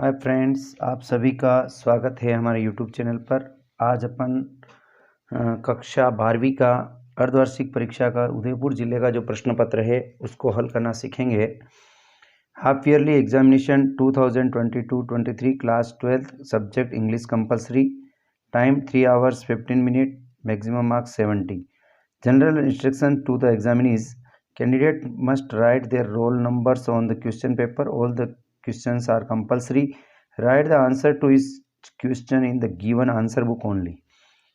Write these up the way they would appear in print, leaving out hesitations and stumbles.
Hi friends, आप सभी का स्वागत है हमारे यूट्यूब चैनल पर। आज अपन कक्षा 12वीं का अर्धवार्षिक परीक्षा का उदयपुर जिले का जो प्रश्न पत्र है उसको हल करना सीखेंगे। Half yearly examination 2022-23 class 12th subject English compulsory. Time 3 hours 15 minutes, maximum marks 70। General instruction to the examinees: candidate must write their roll numbers on the question paper. All the questions are compulsory. Write the answer to each question in the given answer book only.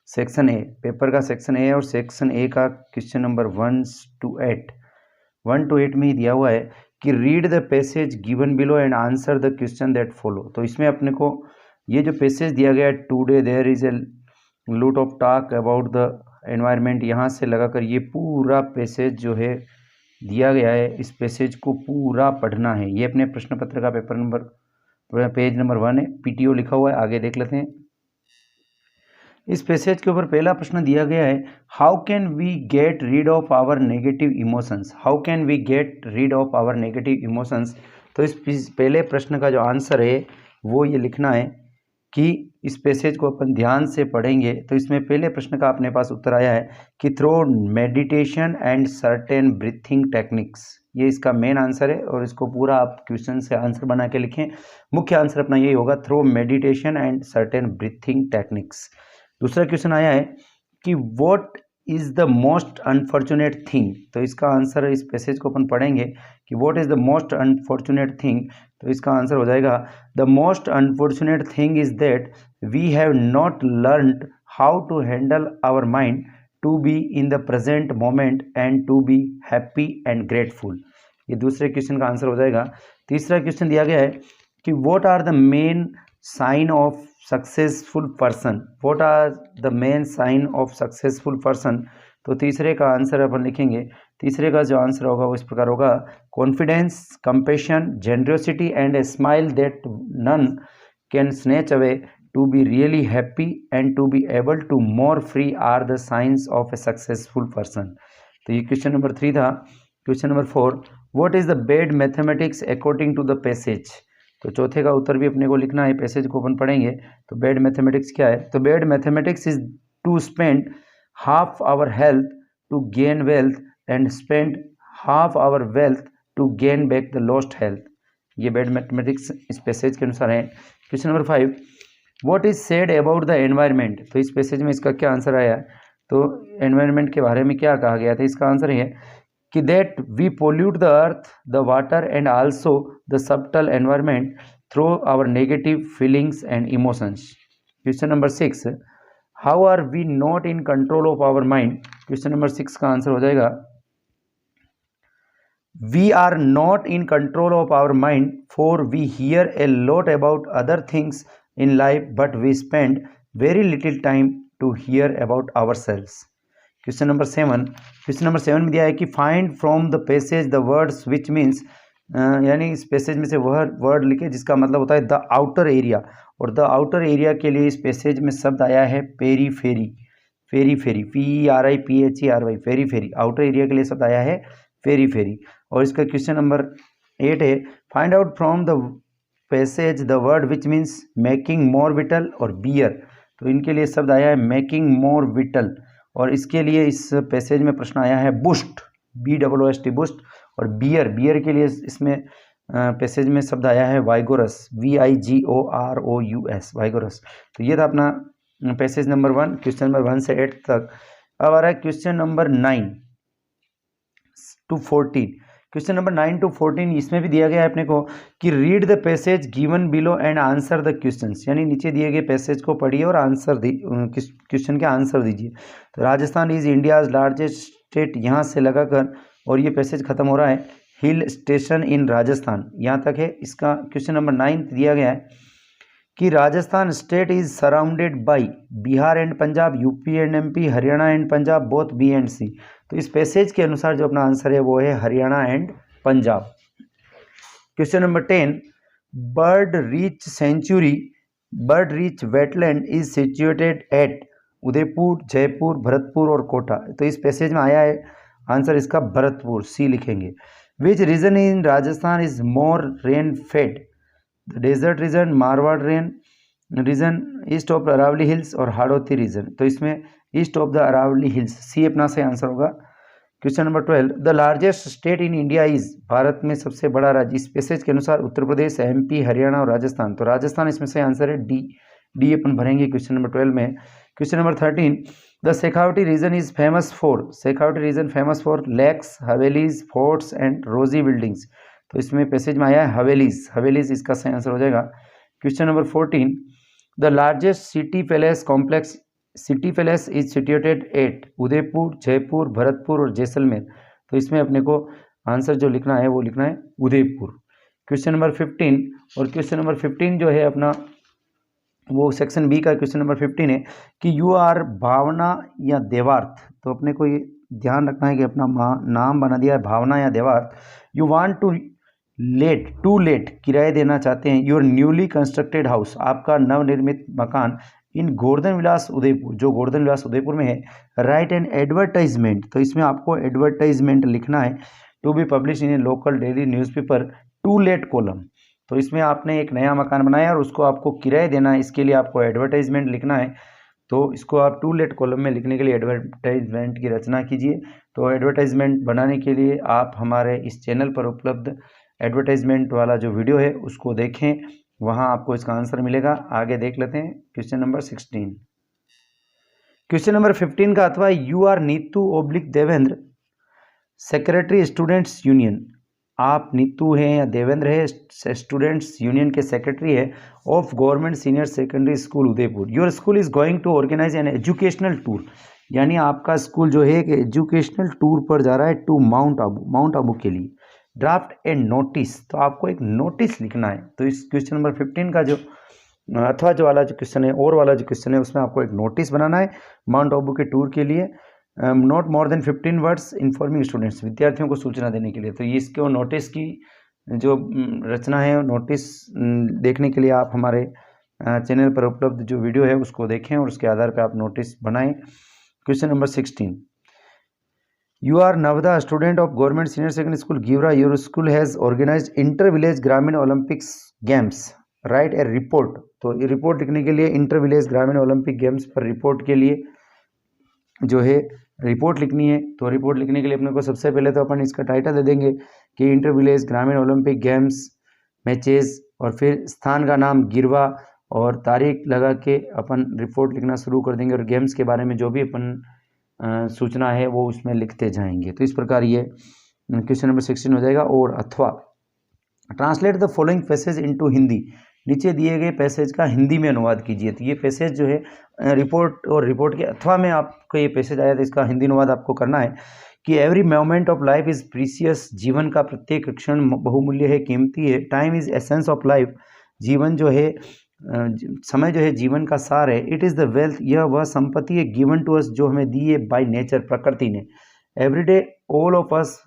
Section A, paper का section A और section A का question number 1 to 8 में ही दिया हुआ है कि read the passage given below and answer the question that follow. तो इसमें अपने को ये जो पैसेज दिया गया है, टुडे देयर इज ए लूट of talk about the environment, यहाँ से लगाकर ये पूरा पैसेज जो है दिया गया है, इस पैसेज को पूरा पढ़ना है। ये अपने प्रश्न पत्र का पेज नंबर 1 है, पीटीओ लिखा हुआ है। आगे देख लेते हैं। इस पैसेज के ऊपर पहला प्रश्न दिया गया है, how can we get rid of our negative emotions. How can we get rid of our negative emotions. तो इस पहले प्रश्न का जो आंसर है वो ये लिखना है कि इस पैसेज को अपन ध्यान से पढ़ेंगे तो इसमें पहले प्रश्न का अपने पास उत्तर आया है कि through meditation and certain breathing techniques. ये इसका मेन आंसर है और इसको पूरा आप क्वेश्चन से आंसर बना के लिखें। मुख्य आंसर अपना यही होगा, through meditation and certain breathing techniques. दूसरा क्वेश्चन आया है कि what is the most unfortunate thing. तो इसका आंसर, इस पैसेज को अपन पढ़ेंगे कि what is the most unfortunate thing. तो इसका आंसर हो जाएगा, the most unfortunate thing is that we have not learned how to handle our mind to be in the present moment and to be happy and grateful. ये दूसरे question का answer हो जाएगा। तीसरा क्वेश्चन दिया गया है कि what are the main sign of successful person. What are the main sign of successful person. तो तीसरे का आंसर अपन लिखेंगे। तीसरे का जो आंसर होगा वो इस प्रकार होगा, confidence, compassion, generosity and a smile that none can snatch away, to be really happy and to be able to more free are the signs of a successful person. तो ये क्वेश्चन नंबर 3 था। Question number 4, what is the bad mathematics according to the passage. तो चौथे का उत्तर भी अपने को लिखना है, पैसेज को अपन पढ़ेंगे। तो बेड मैथमेटिक्स क्या है। तो bad mathematics is to spend half hour health to gain wealth and spend half hour wealth to gain back the lost health. ये बेड मैथमेटिक्स इस पैसेज के अनुसार है। Question number 5, what is said about the environment. तो इस passage में इसका क्या आंसर आया। तो एनवायरनमेंट के बारे में क्या कहा गया था। इसका आंसर है कि that we pollute the earth, the water and also the subtle environment through our negative feelings and emotions. Question number 6, how are we not in control of our mind. Question number 6 का answer हो जाएगा, we are not in control of our mind for we hear a lot about other things in life but we spend very little time to hear about our selves. Question number 7 में दिया है कि find from the passage the words which means, यानी इस passage में से वह word लिखे जिसका मतलब होता है द आउटर एरिया। और द आउटर एरिया के लिए इस पैसेज में शब्द आया है periphery. Periphery, PERIPHERY, periphery. Outer area के लिए शब्द आया है पेरीफेरी। और इसका क्वेश्चन नंबर 8 है, find out from the passage the word which means making more whittle और बियर। तो इनके लिए शब्द आया है मेकिंग मोर विटल। और इसके लिए इस पैसेज में प्रश्न आया है बुस्ट, BOOST, बुस्ट। और बियर के लिए इसमें पैसेज में शब्द आया है वाइगोरस, VIGOROUS, वाइगोरस। तो ये था अपना पैसेज नंबर 1, क्वेश्चन नंबर 1 से 8 तक। अब आ रहा है question number 9 to 14। Question number 9 to 14 इसमें भी दिया गया है अपने को कि read the passage given below and answer the questions. यानी नीचे दिए गए पैसेज को पढ़िए और आंसर क्वेश्चन के आंसर दीजिए। तो Rajasthan is India's largest state, यहाँ से लगाकर और ये पैसेज खत्म हो रहा है हिल स्टेशन इन राजस्थान, यहाँ तक है। इसका क्वेश्चन नंबर 9 दिया गया है कि Rajasthan state is surrounded by Bihar and Punjab, UP and MP, Haryana and Punjab, both B and C। तो इस पैसेज के अनुसार जो अपना आंसर है वो है Haryana and Punjab. Question number 10, bird reach wetland is situated at Udaipur, Jaipur, Bharatpur और कोटा। तो इस पैसेज में आया है आंसर इसका भरतपुर, C लिखेंगे। Which region in Rajasthan is more rain fed. The desert region, Marwar region, east of Aravalli hills और हाड़ौती रीजन। तो इसमें east of the Aravalli hills, C अपना सही आंसर होगा। Question number 12, the largest state in India is, Bharat में सबसे बड़ा राज्य इस पैसेज के अनुसार उत्तर प्रदेश, एमपी, हरियाणा और राजस्थान। तो राजस्थान इसमें सही आंसर है, डी अपन भरेंगे क्वेश्चन नंबर 12 में। Question number 13, the Shekhawati region is famous for, Shekhawati region famous for lakes, havelis, forts and rosy buildings. तो इसमें पैसेज में आया है हवेलीज, हवेलीज इसका सही आंसर हो जाएगा। Question number 14, the largest city palace complex, city palace is situated at Udaipur, Jaipur, Bharatpur और जैसलमेर। तो इसमें अपने को आंसर जो लिखना है वो लिखना है उदयपुर। क्वेश्चन नंबर 15, और क्वेश्चन नंबर 15 जो है अपना वो सेक्शन बी का क्वेश्चन नंबर 15 है कि यू आर भावना या देवार्थ। तो अपने को ये ध्यान रखना है कि अपना नाम बना दिया है भावना या देवार्थ। यू वांट टू लेट किराए देना चाहते हैं योर न्यूली कंस्ट्रक्टेड हाउस, आपका नवनिर्मित मकान इन गोवर्धन विलास उदयपुर, जो गोवर्धन विलास उदयपुर में है। राइट एन एडवर्टाइजमेंट, तो इसमें आपको एडवर्टाइजमेंट लिखना है to be publish in a local daily newspaper to let column. तो इसमें आपने एक नया मकान बनाया और उसको आपको किराए देना है, इसके लिए आपको एडवर्टाइजमेंट लिखना है। तो इसको आप टू लेट कॉलम में लिखने के लिए एडवर्टाइजमेंट की रचना कीजिए। तो एडवर्टाइजमेंट बनाने के लिए आप हमारे इस चैनल पर उपलब्ध एडवर्टाइजमेंट वाला जो वीडियो है उसको देखें, वहाँ आपको इसका आंसर मिलेगा। आगे देख लेते हैं क्वेश्चन नंबर 16। क्वेश्चन नंबर 15 का अथवा you are Neetu oblique Devendra secretary students union, आप नीतू हैं या देवेंद्र है स्टूडेंट्स यूनियन के सेक्रेटरी है of government senior secondary school Udaipur. Your school is going to organise an educational tour, यानी आपका स्कूल जो है कि एजुकेशनल टूर पर जा रहा है टू माउंट आबू के लिए। ड्राफ्ट ए नोटिस, तो आपको एक नोटिस लिखना है। तो इस क्वेश्चन नंबर 15 का जो अथवा जो वाला जो क्वेश्चन है और वाला जो क्वेश्चन है उसमें आपको एक नोटिस बनाना है माउंट आबू के टूर के लिए। Not more than 15 words informing students, विद्यार्थियों को सूचना देने के लिए। तो ये इसके नोटिस की जो रचना है, नोटिस देखने के लिए आप हमारे चैनल पर उपलब्ध जो वीडियो है उसको देखें और उसके आधार पर आप नोटिस बनाएं। Question number 16, you are Navda student of government senior secondary school Givra, your school has organise inter village Gramin Olympics games, write a report. तो ये रिपोर्ट लिखने के लिए inter village Gramin Olympic games पर रिपोर्ट के लिए जो है रिपोर्ट लिखनी है। तो रिपोर्ट लिखने के लिए अपने को सबसे पहले तो अपन इसका टाइटल दे देंगे कि inter village Gramin Olympic games matches, और फिर स्थान का नाम गिरवा और तारीख लगा के अपन रिपोर्ट लिखना शुरू कर देंगे और गेम्स के बारे में जो भी अपन सूचना है वो उसमें लिखते जाएंगे। तो इस प्रकार ये क्वेश्चन नंबर 16 हो जाएगा। और अथवा translate the following passage into Hindi, नीचे दिए गए पैसेज का हिंदी में अनुवाद कीजिए। तो ये पैसेज जो है रिपोर्ट और रिपोर्ट के अथवा में आपको ये पैसेज आया, तो इसका हिंदी अनुवाद आपको करना है कि every moment of life is precious, जीवन का प्रत्येक क्षण बहुमूल्य है, कीमती है। Time is essence of life, जीवन जो है समय जो है जीवन का सार है। इट इज़ द वेल्थ, यह वह संपत्ति है गिवन टू अस जो हमें दी है बाय नेचर, प्रकृति ने। एवरीडे ऑल ऑफ अस,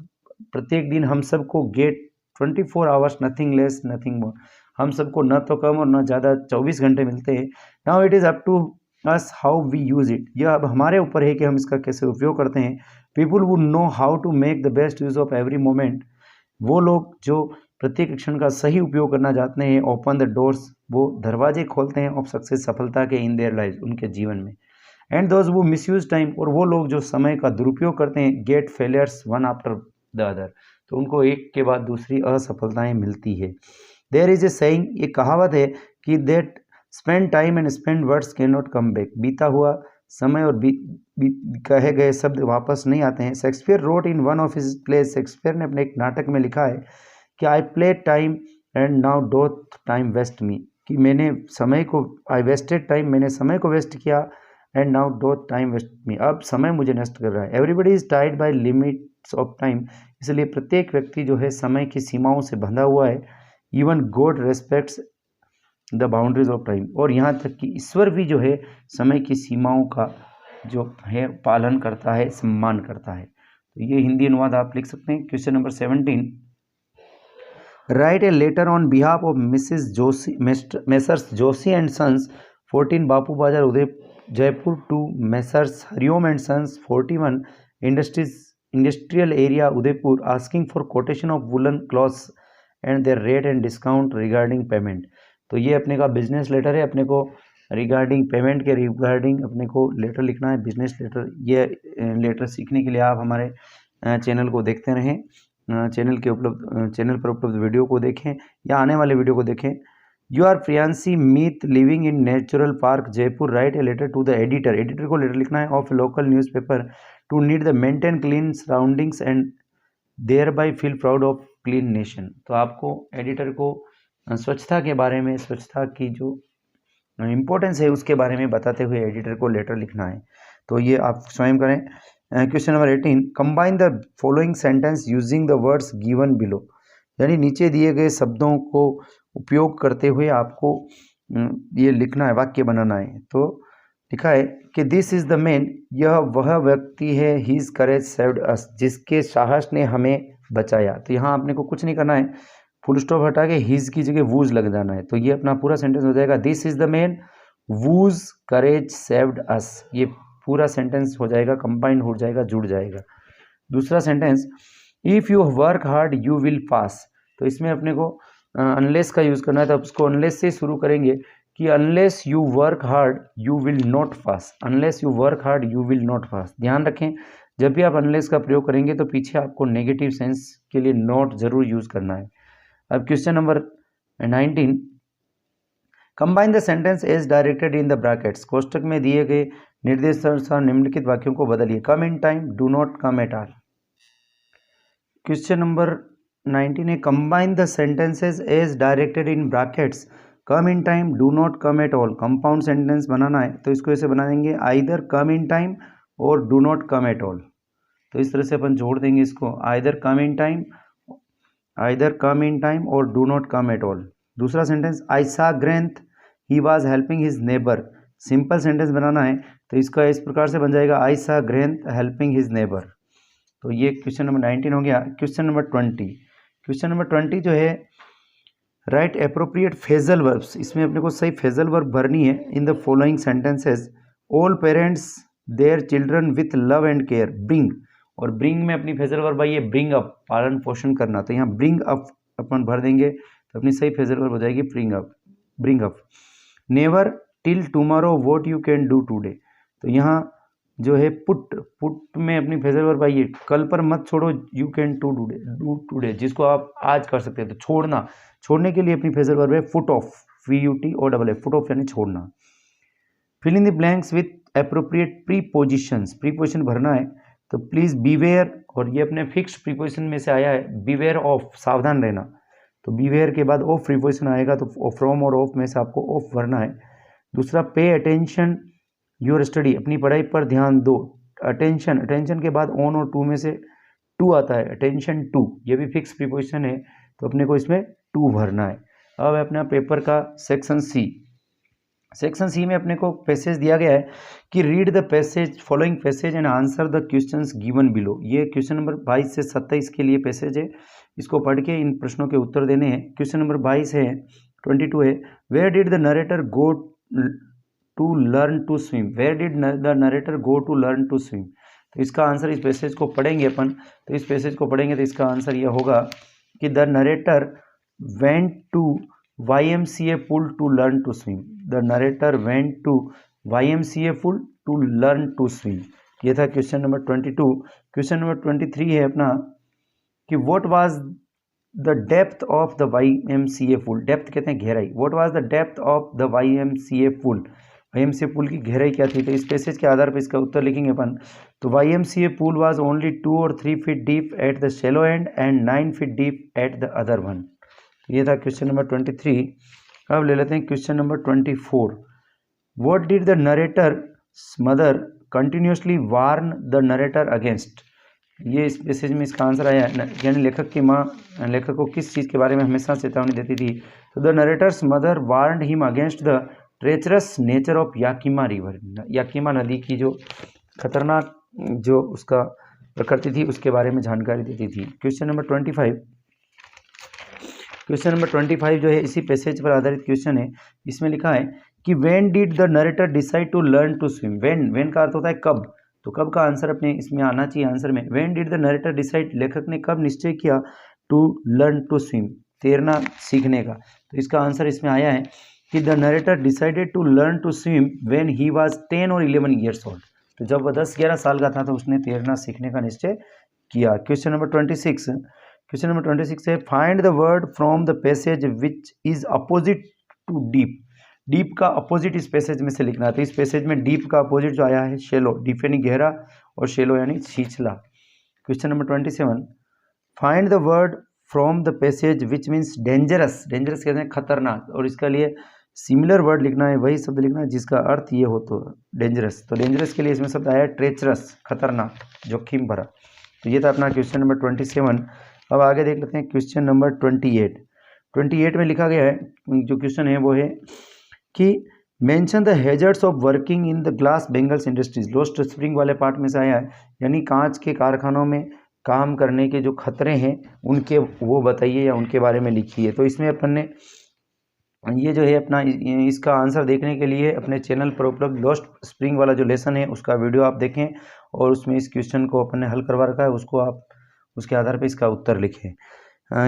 प्रत्येक दिन हम सबको get 24 hours, nothing less nothing more, हम सबको न तो कम और न ज़्यादा 24 घंटे मिलते हैं। Now it is up to us how we use it, यह अब हमारे ऊपर है कि हम इसका कैसे उपयोग करते हैं। People would know how to make the best use of every moment, वो लोग जो प्रत्येक क्षण का सही उपयोग करना चाहते हैं। ओपन द डोर्स, वो दरवाजे खोलते हैं ऑफ सक्सेस, सफलता के, इन देयर लाइफ, उनके जीवन में। And those who misuse time, और वो लोग जो समय का दुरुपयोग करते हैं। Get failures one after the other, तो उनको एक के बाद दूसरी असफलताएं मिलती है। देयर इज ए सेइंग, ये कहावत है कि that spend time and spend words can not come back, बीता हुआ समय और कहे गए शब्द वापस नहीं आते हैं। Shakespeare wrote in one of his plays, Shakespeare ने अपने एक नाटक में लिखा है कि I play time and now doth time waste me, कि मैंने समय को, आई वेस्टेड टाइम, मैंने समय को वेस्ट किया, and now doth time waste me, अब समय मुझे नष्ट कर रहा है। Everybody is tied by limits of time, इसलिए प्रत्येक व्यक्ति जो है समय की सीमाओं से बंधा हुआ है। Even God respects the boundaries of time, और यहाँ तक कि ईश्वर भी जो है समय की सीमाओं का जो है पालन करता है, सम्मान करता है। तो ये हिंदी अनुवाद आप लिख सकते हैं। Question number 17, write a letter on behalf of Mrs Joshi, Messrs Joshi and sons 14 Bapu Bazaar Jaipur to Messrs Hariom and sons 41 industrial area Udaipur, asking for quotation of woollen clothes and their rate and discount regarding payment. तो ये अपने का business letter है, अपने को regarding payment के regarding अपने को लेटर लिखना है, बिजनेस लेटर। ये लेटर सीखने के लिए आप हमारे चैनल को देखते रहें, चैनल पर उपलब्ध वीडियो को देखें या आने वाले वीडियो को देखें। You are Priyanshi Meet living in natural park Jaipur, write a letter to the editor. Editor को लेटर लिखना है of local newspaper to need the maintain clean surroundings and thereby feel proud of clean nation. तो आपको editor को स्वच्छता के बारे में, स्वच्छता की जो इम्पोर्टेंस है उसके बारे में बताते हुए एडिटर को लेटर लिखना है। तो ये आप स्वयं करें। Question number 18, combine the following sentence using the words given below. यानी नीचे दिए गए शब्दों को उपयोग करते हुए आपको ये लिखना है, वाक्य बनाना है। तो लिखा है कि दिस इज़ द मैन, यह वह व्यक्ति है, हीज करेज सेव्ड अस, जिसके साहस ने हमें बचाया। तो यहाँ आपने को कुछ नहीं करना है, फुल स्टॉप हटा के हीज की जगह वूज लग जाना है। तो ये अपना पूरा सेंटेंस हो जाएगा, this is the man whose courage saved us. ये पूरा सेंटेंस हो जाएगा, कंबाइंड हो जाएगा, जुड़ जाएगा। दूसरा sentence, if you work hard you will pass. तो इसमें अपने को अनलेस का यूज़ करना है, तो उसको अनलेस से शुरू करेंगे कि unless you work hard you will not pass, unless you work hard you will not pass. ध्यान रखें, जब भी आप अनलेस का प्रयोग करेंगे तो पीछे आपको नेगेटिव सेंस के लिए नॉट जरूर यूज़ करना है। अब question number 19, combine the sentence as directed in the brackets. कोष्टक में दिए गए निर्देशानुसार निम्नलिखित वाक्यों को बदलिए। Come in time, do not come at all. Question number 19 है, combine the sentences as directed in brackets. Come in time, do not come at all. Compound sentence बनाना है तो इसको ऐसे बना देंगे, आइदर कम इन टाइम और do not come at all. तो इस तरह से अपन जोड़ देंगे इसको, either come in time, either come in time और do not come at all. दूसरा sentence, I saw Grenth he was helping his neighbour. Simple sentence बनाना है तो इसका इस प्रकार से बन जाएगा, आई सा ग्रेंथ हेल्पिंग हिज नेबर। तो ये क्वेश्चन नंबर 19 हो गया। क्वेश्चन नंबर 20, क्वेश्चन नंबर 20 जो है, राइट एप्रोप्रिएट फेजल वर्ब्स। इसमें अपने को सही फेजल वर्ब भरनी है in the following sentences. All parents their children with love and care, bring. और ब्रिंग में अपनी फेजल वर्ब आई है ब्रिंग अप, पालन पोषण करना। तो यहाँ ब्रिंग अप अपन भर देंगे तो अपनी सही फेजल वर्ब हो जाएगी bring up, bring up. Never till tomorrow what you can do today. तो यहाँ जो है पुट, पुट में अपनी फेजल वर्ब आई है कल पर मत छोड़ो, यू कैन डू टुडे, जिसको आप आज कर सकते हैं। तो छोड़ना, छोड़ने के लिए अपनी फेजल वर्ब है put off, VUTOFF, put off यानी छोड़ना। Fill in the blanks with appropriate prepositions. Preposition भरना है तो प्लीज बीवेयर, और ये अपने फिक्स प्रीपोजिशन में से आया है, बीवेयर ऑफ, सावधान रहना। तो बीवेयर के बाद ऑफ प्रीपोजिशन आएगा तो फ्रॉम और ऑफ में से आपको ऑफ भरना है। दूसरा, पे अटेंशन योर स्टडी, अपनी पढ़ाई पर ध्यान दो। अटेंशन, अटेंशन के बाद ऑन और टू में से टू आता है, अटेंशन टू, ये भी फिक्स प्रीपोजिशन है तो अपने को इसमें टू भरना है। अब अपना पेपर का सेक्शन सी। सेक्शन सी में अपने को पैसेज दिया गया है कि read the passage, following passage and answer the questions given below. ये क्वेश्चन नंबर 22 से 27 के लिए पैसेज है, इसको पढ़ के इन प्रश्नों के उत्तर देने हैं। क्वेश्चन नंबर 22 है, 22 है, where did the narrator go to learn to swim. Where did the narrator go to learn to swim. तो इसका आंसर, इस पैसेज को पढ़ेंगे अपन, तो इस पैसेज को पढ़ेंगे तो इसका आंसर यह होगा कि the narrator went to YMCA pool to learn to swim. The narrator went to YMCA pool to learn to swim. ये था क्वेश्चन नंबर 22। क्वेश्चन नंबर 23 है अपना कि what was the depth of the YMCA pool. Depth कहते हैं गहराई। What was the depth of the YMCA pool. YMCA pool की गहराई क्या थी। तो इस पैसेज के आधार पर इसका उत्तर लिखेंगे अपन। तो YMCA pool was only 2 or 3 feet deep at the shallow end and 9 feet deep at the other one. ये था क्वेश्चन नंबर 23। अब ले लेते हैं question number 24। What did the narrator mother continuously warn the narrator against. ये इस message में इसका आंसर आया, यानी लेखक की माँ लेखक को किस चीज़ के बारे में हमेशा चेतावनी देती थी। तो the narrator's mother warned him against the treacherous nature of Yakima river. Yakima नदी की जो खतरनाक जो उसका प्रकृति थी उसके बारे में जानकारी देती थी। Question number 25। क्वेश्चन नंबर 25 जो है इसी पैसेज पर आधारित क्वेश्चन है। इसमें लिखा है कि when did the narrator decide to learn to swim. When का अर्थ होता है कब, तो कब का आंसर अपने इसमें आना चाहिए आंसर में। When did the narrator decide, लेखक ने कब निश्चय किया टू लर्न टू स्विम, तैरना सीखने का। तो इसका आंसर इसमें आया है कि the narrator decided to learn to swim when he was 10 और 11 ईयर्स ओल्ड। तो जब वह 10-11 साल का था तो उसने तैरना सीखने का निश्चय किया। क्वेश्चन नंबर 26 है find the word from the passage which is opposite to deep. Deep का अपोजिट इस पैसेज में से लिखना है। तो इस पैसेज में डीप का अपोजिट जो आया है शेलो, डीप यानी गहरा और शेलो यानी छिछला। Question number 27 find the word from the passage which means dangerous. Dangerous कहते हैं खतरनाक, और इसका लिए सिमिलर वर्ड लिखना है, वही शब्द लिखना है जिसका अर्थ ये हो तो डेंजरस। तो डेंजरस के लिए इसमें शब्द आया ट्रेचरस, खतरनाक, जोखिम भरा। तो ये था अपना क्वेश्चन नंबर 27। अब आगे देख लेते हैं क्वेश्चन नंबर 28 में लिखा गया है, जो क्वेश्चन है वो है कि mention the hazards of working in the glass bangles industries. Lost spring वाले पार्ट में से आया है, यानी कांच के कारखानों में काम करने के जो खतरे हैं उनके वो बताइए या उनके बारे में लिखिए। तो इसमें अपन ने ये जो है अपना इसका आंसर देखने के लिए अपने चैनल पर उपलब्ध लोस्ट स्प्रिंग वाला जो लेसन है उसका वीडियो आप देखें, और उसमें इस क्वेश्चन को अपन ने हल करवा रखा है, उसको आप उसके आधार पर इसका उत्तर लिखें।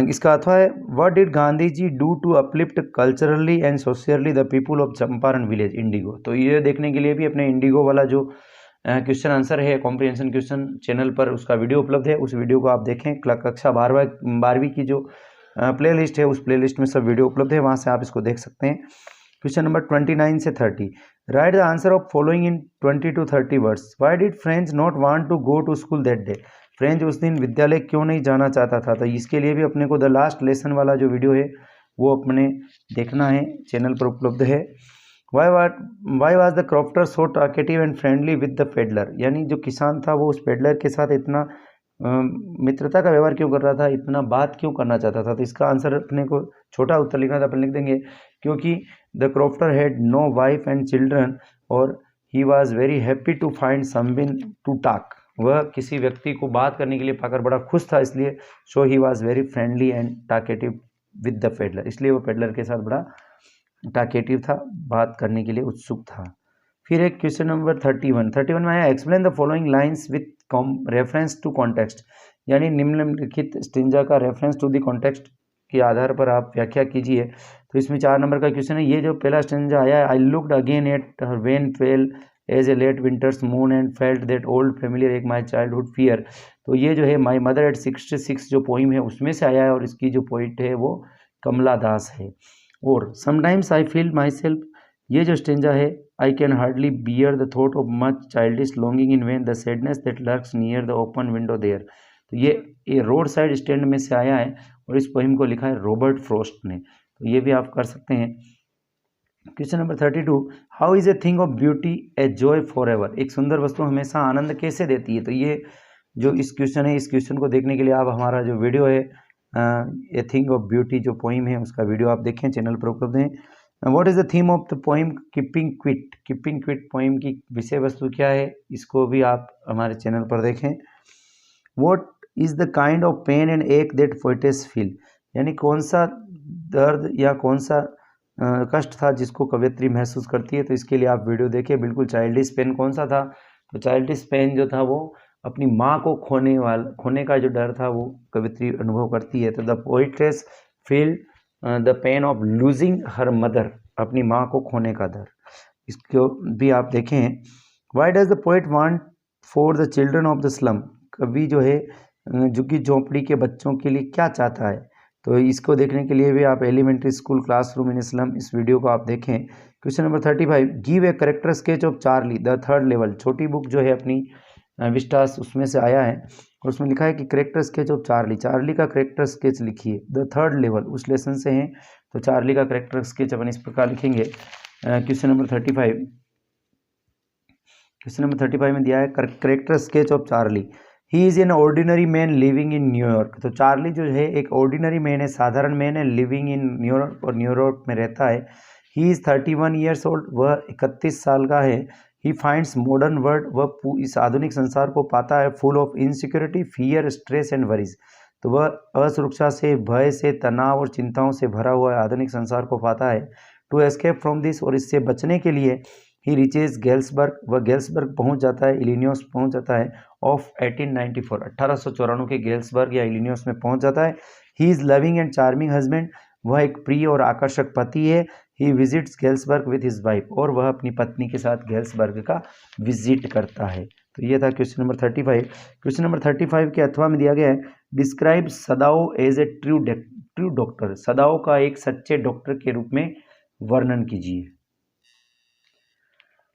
इसका अथवा है what did Gandhi ji do to uplift culturally and socially the people of Champaran village indigo. तो ये देखने के लिए भी अपने इंडिगो वाला जो क्वेश्चन आंसर है कॉम्प्रिहेंशन क्वेश्चन चैनल पर उसका वीडियो उपलब्ध है, उस वीडियो को आप देखें। कक्षा 12वीं की जो प्ले लिस्ट है उस प्ले लिस्ट में सब वीडियो उपलब्ध है, वहाँ से आप इसको देख सकते हैं। क्वेश्चन नंबर 29 से 30 write the answer of following in 20 to 30 words. Why did Franz not want to go to school that day. Franz उस दिन विद्यालय क्यों नहीं जाना चाहता था। तो इसके लिए भी अपने को द लास्ट लेसन वाला जो वीडियो है वो अपने देखना है, चैनल पर उपलब्ध है। Why was the crofter so talkative and friendly with the peddler. यानी जो किसान था वो उस पेडलर के साथ इतना मित्रता का व्यवहार क्यों कर रहा था, इतना बात क्यों करना चाहता था। तो इसका आंसर अपने को छोटा उत्तर लिखना था, अपन लिख देंगे क्योंकि the crofter had no wife and children और he was very happy to find someone to talk. वह किसी व्यक्ति को बात करने के लिए पाकर बड़ा खुश था, इसलिए so he was very friendly and talkative with the peddler. इसलिए वो पेडलर के साथ बड़ा टॉकेटिव था, बात करने के लिए उत्सुक था। फिर एक क्वेश्चन नंबर 31 में आया explain the following lines with reference to context. यानी निम्नलिखित स्टेंजा का रेफरेंस टू द कॉन्टेक्स्ट के आधार पर आप व्याख्या कीजिए। तो इसमें 4 नंबर का क्वेश्चन है। ये जो पहला स्टेंजा आया है I looked again at her wan pale as a late winter's moon and felt that old familiar ache my childhood fear. तो ये जो है माई मदर एट 66 जो पोइम है उसमें से आया है, और इसकी जो पोइट है वो कमला दास है। और sometimes I feel myself, ये जो स्टेंजा है I can hardly bear the thought of much childish longing in vain the sadness that lurks near the open window there. तो ये रोड साइड स्टैंड में से आया है, और इस पोइम को लिखा है रॉबर्ट फ्रॉस्ट ने। तो ये भी आप कर सकते हैं। Question number 32 how is a thing of beauty a joy for ever. एक सुंदर वस्तु हमेशा आनंद कैसे देती है। तो ये जो इस क्वेश्चन है, इस क्वेश्चन को देखने के लिए आप हमारा जो वीडियो है ए थिंग ऑफ ब्यूटी जो पोइम है उसका वीडियो आप देखें, चैनल पर उपलब्ध है। What is the theme of the poem keeping quit. Keeping quit poem की विषय वस्तु क्या है, इसको भी आप हमारे चैनल पर देखें। What is the kind of pain and ache that poetess feel. यानी कौन सा दर्द या कौन सा कष्ट था जिसको कवयित्री महसूस करती है। तो इसके लिए आप वीडियो देखिए। बिल्कुल चाइल्डिश पेन कौन सा था, तो चाइल्डिश पेन जो था वो अपनी माँ को खोने का जो डर था वो कवयित्री अनुभव करती है। तो the poetess feel the pain of losing her mother, अपनी माँ को खोने का डर। इसको भी आप देखें। Why does the poet want for the children of the slum. कवि जो है झुग्गी झोंपड़ी के बच्चों के लिए क्या चाहता है। तो इसको देखने के लिए भी आप elementary school classroom in slum इस वीडियो को आप देखें। Question number 35 give a character sketch of Charlie the third level. छोटी बुक जो है अपनी विस्टास उसमें से आया है, और उसमें लिखा है कि character sketch of Charlie, Charlie का करेक्टर स्केच लिखिए। द थर्ड लेवल उस लेसन से हैं, तो चार्ली का करेक्टर स्केच अपन इस प्रकार लिखेंगे। क्वेश्चन नंबर 35 में दिया है character sketch of Charlie. He is an ordinary man living in New York. तो चार्ली जो है एक ऑर्डिनरी मैन है, साधारण मैन है, लिविंग इन न्यूयॉर्क, और न्यूयॉर्क में रहता है। ही इज़ 31 ईयर्स ओल्ड, वह 31 साल का है। ही फाइंड्स मॉडर्न वर्ल्ड, वह इस आधुनिक संसार को पाता है full of insecurity fear stress and worries. तो वह असुरक्षा से, भय से, तनाव और चिंताओं से भरा हुआ आधुनिक संसार को पाता है। टू एस्केप फ्रॉम दिस, और इससे बचने के लिए ही रीचेज गेल्सबर्ग, वह गेल्सबर्ग पहुंच जाता है, इलिनॉइस पहुंच जाता है ऑफ 1894, 1894 के गेल्सबर्ग या इलिनॉइस में पहुंच जाता है। He is loving and charming husband, वह एक प्रिय और आकर्षक पति है। He visits Galesburg with his wife, और वह अपनी पत्नी के साथ गेल्सबर्ग का विजिट करता है। तो ये था क्वेश्चन नंबर 35। क्वेश्चन नंबर 35 के अथवा में दिया गया है, describe Sadao as a true doctor, Sadao का एक सच्चे डॉक्टर के रूप में वर्णन कीजिए।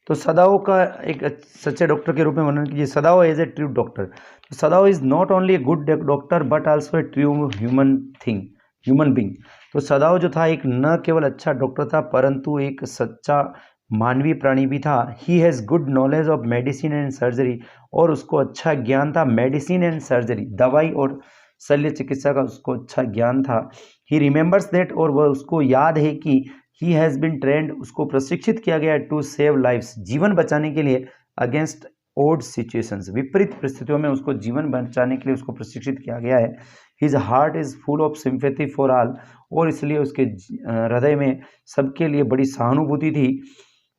तो सदाओ का एक सच्चे डॉक्टर के रूप में वर्णन कीजिए। Sadao as a true doctor, Sadao is not only a good doctor but also a true human being. तो सदाओ जो था एक न केवल अच्छा डॉक्टर था परंतु एक सच्चा मानवीय प्राणी भी था। He has good knowledge of medicine and surgery, और उसको अच्छा ज्ञान था मेडिसिन एंड सर्जरी, दवाई और शल्य चिकित्सा का उसको अच्छा ज्ञान था। ही रिमेंबर्स दैट, और वह उसको याद है कि ही हैज़ बिन ट्रेंड, उसको प्रशिक्षित किया गया है टू सेव लाइफ्स, जीवन बचाने के लिए, अगेंस्ट ओड सिचुएशंस, विपरीत परिस्थितियों में उसको जीवन बचाने के लिए उसको प्रशिक्षित किया गया है। His heart is full of sympathy for all, और इसलिए उसके हृदय में सबके लिए बड़ी सहानुभूति थी।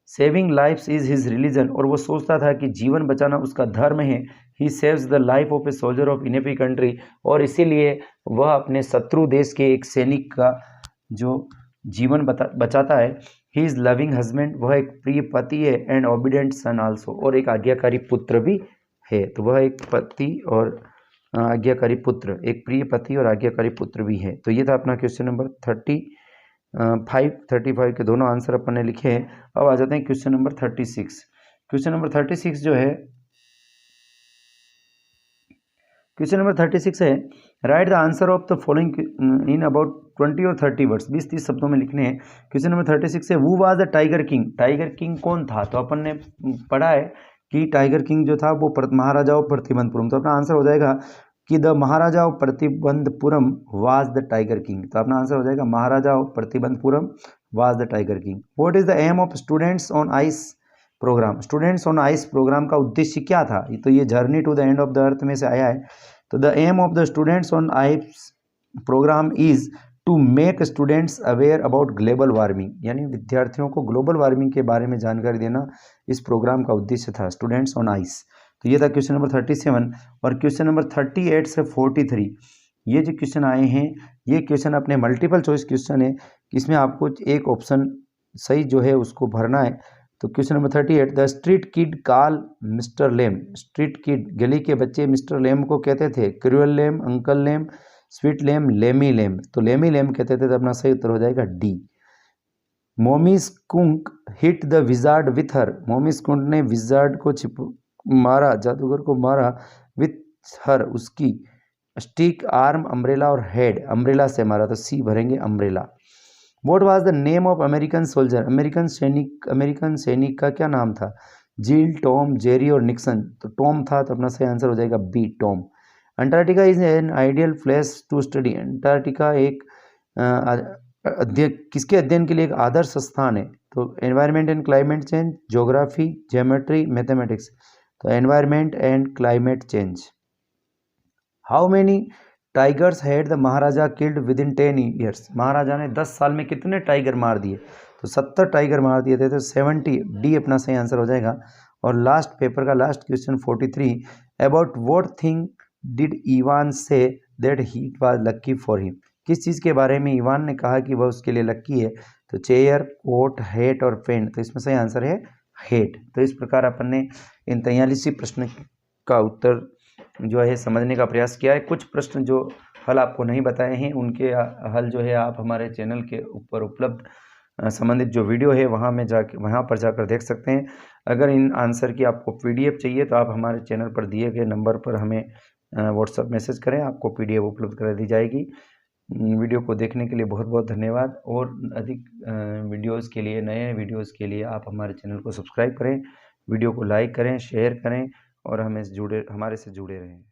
Saving lifes is his religion, और वो सोचता था कि जीवन बचाना उसका धर्म है। He saves the life of a soldier of enemy country, और इसीलिए वह अपने शत्रु देश के एक सैनिक का जो जीवन बचाता है। ही इज़ लविंग हस्बैंड, वह एक प्रिय पति है, एंड ओबीडेंट सन आल्सो, और एक आज्ञाकारी पुत्र भी है। तो वह एक पति और आज्ञाकारी पुत्र, एक प्रिय पति और आज्ञाकारी पुत्र भी है। तो ये था अपना क्वेश्चन नंबर 35 के दोनों आंसर अपन ने लिखे हैं। अब आ जाते हैं क्वेश्चन नंबर 36। क्वेश्चन नंबर 36 जो है, क्वेश्चन नंबर 36 है, right the answer of the following in about 20 और 30 वर्ड्स, 20-30 शब्दों में लिखने हैं। क्वेश्चन नंबर 36 है, who was the tiger king, tiger king कौन था? तो अपन ने पढ़ा है कि टाइगर किंग जो था वो महाराजा ऑफ प्रतिबंधपुरम। तो अपना आंसर हो जाएगा कि the Maharaja of Pratibandhapuram was the tiger king. तो अपना आंसर हो जाएगा Maharaja of Pratibandhapuram was the tiger king. What is the aim of students on ice programme, students on ice programme का उद्देश्य क्या था? तो ये journey to the end of the earth में से आया है। तो the aim of the students on ice programme is to make students aware about global warming, यानी विद्यार्थियों को ग्लोबल वार्मिंग के बारे में जानकारी देना इस प्रोग्राम का उद्देश्य था, स्टूडेंट्स ऑन आइस। तो ये था क्वेश्चन नंबर 37। और क्वेश्चन नंबर 38 से 43 ये जो क्वेश्चन आए हैं, ये क्वेश्चन अपने मल्टीपल चॉइस क्वेश्चन है, इसमें आपको एक ऑप्शन सही जो है उसको भरना है। तो question number 38, the street kid call mister lame, street kid गली के बच्चे मिस्टर लेम को कहते थे क्रूअल लेम, अंकल लेम, स्वीट लेम, लेमी लेम। तो लेमी लेम कहते थे। तो अपना सही उत्तर हो जाएगा D. Mommy skunk hit the wizard with her, mommy skunk ने विजार्ड को मारा, जादूगर को मारा, विथ हर उसकी, स्टिक, आर्म, अम्ब्रेला और हेड, अम्ब्रेला से मारा। तो सी भरेंगे umbrella. What was the name of American soldier, American सैनिक का क्या नाम था? जिल, टॉम, जेरी और निक्सन। तो टॉम था। तो अपना सही आंसर हो जाएगा B, Tom. Antarctica is an ideal place to study, Antarctica एक किसके अध्ययन के लिए एक आदर्श स्थान है? तो environment and climate change, geography, geometry, mathematics. तो environment and climate change. How many tigers had the Maharaja killed within 10 years, Maharaja ने 10 साल में कितने टाइगर मार दिए? तो 70 टाइगर मार दिए थे। तो 70, डी अपना सही आंसर हो जाएगा। और लास्ट पेपर का last question 43, about what thing did Ivan say that he was lucky for him, किस चीज़ के बारे में इवान ने कहा कि वह उसके लिए लक्की है? तो चेयर, कोट, हेट और पेन। तो इसमें सही आंसर है हेट। तो इस प्रकार अपन ने इन 43 प्रश्न का उत्तर जो है समझने का प्रयास किया है। कुछ प्रश्न जो हल आपको नहीं बताए हैं उनके हल जो है आप हमारे चैनल के ऊपर उपलब्ध संबंधित जो वीडियो है वहाँ पर जाकर देख सकते हैं। अगर इन आंसर की आपको पीडीएफ चाहिए तो आप हमारे चैनल पर दिए गए नंबर पर हमें व्हाट्सएप मैसेज करें, आपको पीडीएफ उपलब्ध करा दी जाएगी। वीडियो को देखने के लिए बहुत बहुत धन्यवाद। और अधिक वीडियोज़ के लिए, नए वीडियोज़ के लिए आप हमारे चैनल को सब्सक्राइब करें, वीडियो को लाइक करें, शेयर करें और हमारे से जुड़े रहें।